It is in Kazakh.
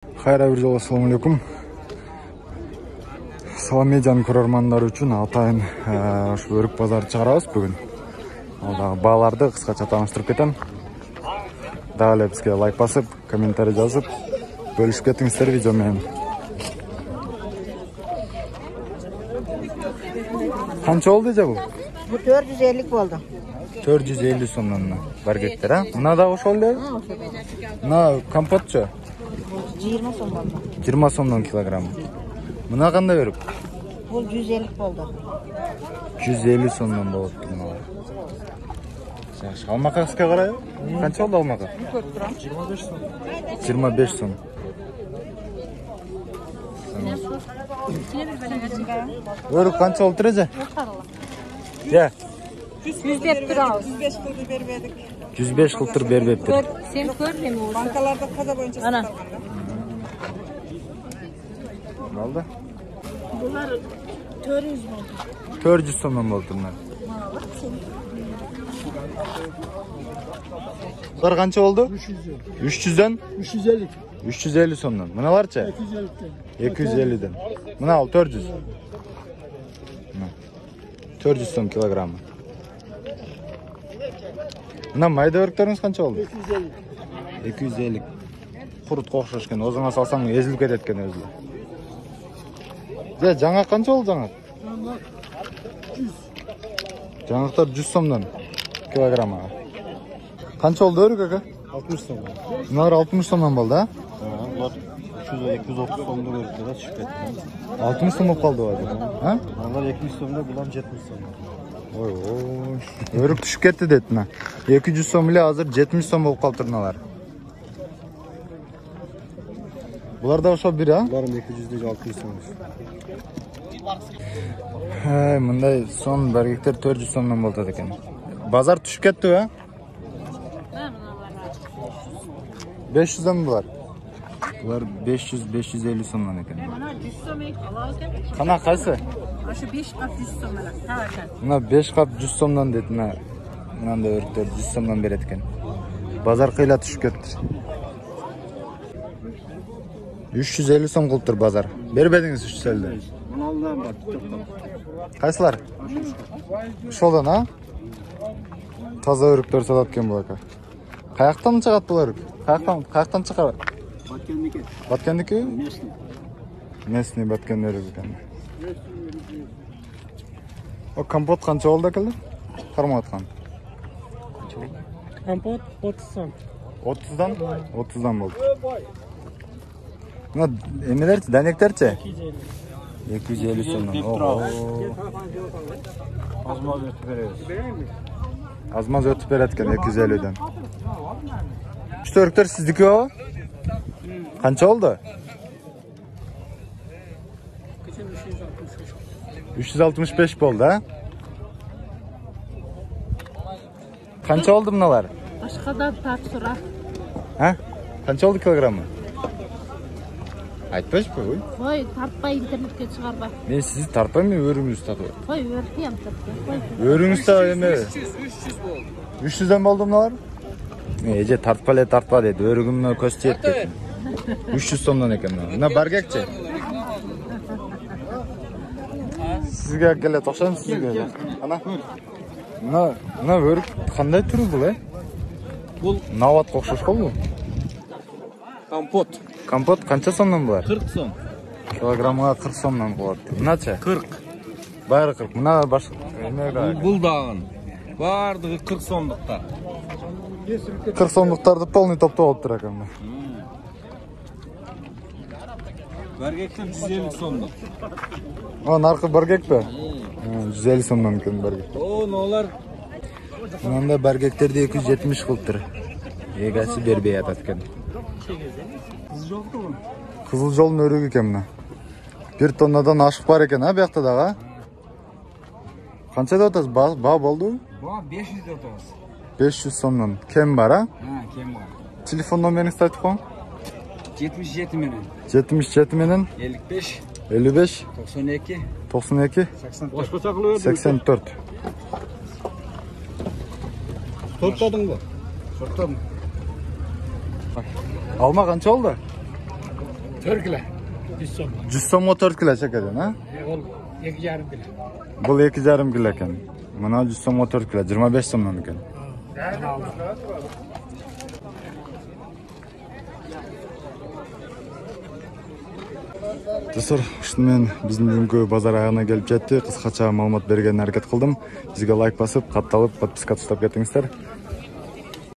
Хайра bir жолу assalamu alaikum. Салам медианың көрермандары үшін атайын ушу өрік базарды чыгарабыз бүгін. Алдағы бааларды кыскача тааныштырып кетем. Дагы эле бизге лайк басып, комментарий жазып, бөлүшүп кетиңиздер видео менен. Канча болду же бул? Bu 450 oldu. 450 сомдон бар кеттер, а? Мына да ошол эле? Мына компотчу? 20 som oldu. 20 сомдон килограмм. Мына кандай өрүк? Bu 150 oldu. 150 сомдон болот мына. Жакшы, алмакка сизге карайбы? Канча болду алмакка? 25 сом. 25 сом. Өрүк канча болуп тур эже? Я. 100 dep turabız. 105 kıldı vermedik. 105 kıltır berbeptir. Sen görmedin mi? Bankalarda kaza boyunca Ana. Ne oldu? Bunlar 400 oldu. 400 somdan boldu bunlar. Bunlar kança oldu? 300'den? 350. 350 somdan. Mınalarça? 250'den. Mına al 400. 400 som kilogramı. Mına mayda örükleriniz kança oldu? 250. 250. Kurut kokşaşken, ozuna salsan ezilip ketken özü. Ya жаңак kança oldu жаңак? Жаңактар 100 somdan kilograma. Kança oldu örük aka? 60 som. Bunlar 60 somdan boldu ha? Bunlar 200-230 somda örüklere çıkıp etti. 60 som bolup kaldı o hadi. Ha? Bunlar 70 somda, bulan 70 somda. Oy oy. Örük düşüp ketти dedi mına. 200 som ile hazır 70 som bolup kaltırnalar. Bular da oşo biri ha? Bunların 200'deki 600 som. Мындай сом бергектер 400 сомдон болот экен. Базар түшүп кетти ба? 500'den булар. Булар 500-550 сомдон экен. Bana 100 som alalken. Кана кайсы? Şu 5 kap 100 som ala. Tavarken. Мына 5 кап 100 сомдон дейт мына. Мынандай өрүктөр 100 сомдон берет экен. Базар кыйла түшүп кетти. 350 сом кылыптыр базар. Бербедиңиз 350'den. Bunu Allah'ın bak. Кайсылар? Ошолдон а? Таза өрүктөр сатат экен бул ака. Каяктан чыгат бул өрүк? Каяктан чыгат? Batkendeki. Баткендики? Mesli. Местный баткен өрүк экен. О компот канча болду экенди? Кармап аткан. Kompot 30 som. 30'dan? 30'dan болду. Мына эмелерчи, данектерчи? 250 сомдон. Azmaz ötüp veririz. Азмаз өтүп берет экен 250'den. Үч өрүктөр сиздики о? Канча болду? 365 болду, а? Канча болду мыналар? Başkadan tartsıra. Ha? Kança oldu kilogramı? Айтпайсызбы, ой? Koy tartpay internetke çıkarma. Мен сізді тартпаймын, мен өрігіңізді тартып. Koy örtüyem tartpay. Өрігіңізді тартып еме. 300 болды. 300'den болды мыналар? Эже тартпа деді, өрігімді көз тиет деді. 300 сомдан екен мына. Мына баргекче. Сізге әкеле тоқшайым сізге. Ана. Мына өрік қандай түрі бұл, е? Бұл Нават қоқшаш қол бұл? kompot. Компот қанша сомдан бұлар? 40 som. Kilogramға 40 сомдан болады. Мынача? 40. Бәрі 40. Мына башқа. Бұл дағын. Бардығы 40 somlukta. 40 сомдуктарды полный топто болуп тур экен. Bergekler 150 somluk. О, наркы баргекпи? 150 сомдон экен баргек. O nolar Мында баргектерди 270 кылыптыр. Эгасы бербей атат экен. Кызыл жолдун өрүгү экен мына. 1 тоннадан ашык бар экен, а биякта дагы? Канча деп атасыз? Баа болду? Bana 500 de otobüs. 500 сомдон. Кем бар, а? Ha, kim var? Телефон номериңизди айтып коюң. 77 menen. 77 менен 55 55 92 92 84. 84. Topladın mı? Alma kança oldu? 4 kilo. 100 so'm. 100 so'mga 4 kilo chekadi, ha? Ol 2,5 kilo. Bu 2,5 kilo ekan. Mana 100 so'mga 4 kilo, 25 so'mdan ekan. Dostlar, shundan bizning bugungi bozor ayog'iga kelib jetdi. Qisqacha ma'lumot berganga harakat qildim. Bizga like bosib, qattiqlab podpiska tashlab ketingizlar.